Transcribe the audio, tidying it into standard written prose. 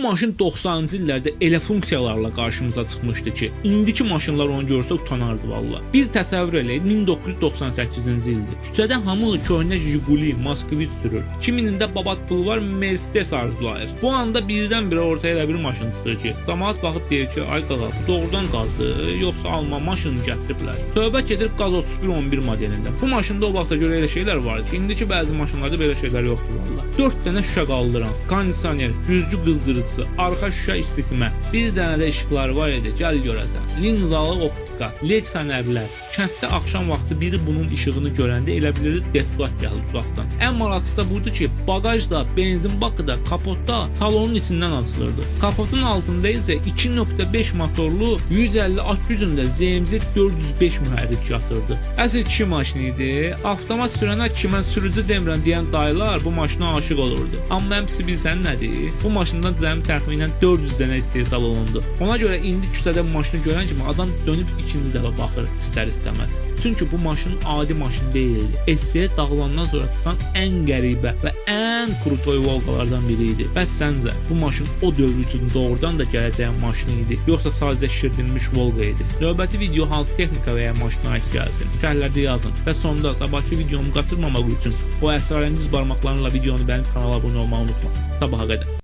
maşın 90-cı illərdə elə funksiyalarla qarşımıza çıxmışdı ki, indiki maşınlar onu görsə utanardı valla. Bir təsəvvür eləyin, 1998-ci ildir. Küçədə hamı köhnə Jiguli, Moskvich sürür. Kiminin də babat pulu var, Mercedes arzulayır. Bu anda birdən-birə ortaya elə bir maşın çıxır ki, cəmaət baxıb deyir ki, ay qaqa, bu doğrudan qazdır, yoxsa Alman maşını gətiriblər. Söhbət gedir qaz 3111 modelindən. Bu maşında o vaxta görə elə şeylər var ki, indiki bəzi maşınlarda belə şeylər yoxdur valla. 4 dənə şüşə qaldıran, kondisioner, güzgü qızdırıcısı, arxa şüşə isitmə, bir dənə də işıqları var idi, gəl görəsən. Linzalı optika, led fənərlər. Kənddə axşam vaxtı biri bunun işığını görəndə elə bilirdi deputat gəlir uzaqdan. Ən maraqlısı da budur ki, bagajda, benzin bakı da, kapotda salonun içindən açılırdı. Kapotun altında isə 2.5 motorlu 150 at gücündə ZMZ 405 mühərrik yatırdı. Əsl kişi maşını idi. Avtomat sürənə ki, mən sürücü demirəm deyən dayılar bu maşına aşiq olurdu. Amma həmsi bilsən nədir? Bu maşından cəmi təxminən 400 dənə istehsal olundu. Ona görə indi küçədə bu maşını görən kimi adam dönüb ikinci dəfə baxır istər-istəməz. Çünki bu maşın adi maşın deyildi. SC dağılandan sonra çıxan ən qəribə və ən krutoy Volqalardan biri idi. Bəs səncə bu maşın o dövr üçün doğrudan da gələcəyin maşını idi, yoxsa sadəcə şişirdilmiş Volqa idi? Növbəti video hansı texnika və ya maşına aid gəlsin? Şərhlərdə yazın. Və sonda sabahki videomu qaçırmamaq üçün o əsrarəngiz barmaqlarınla videonu bəyənib kanala abunə olmağı unutma. Sabaha qədər.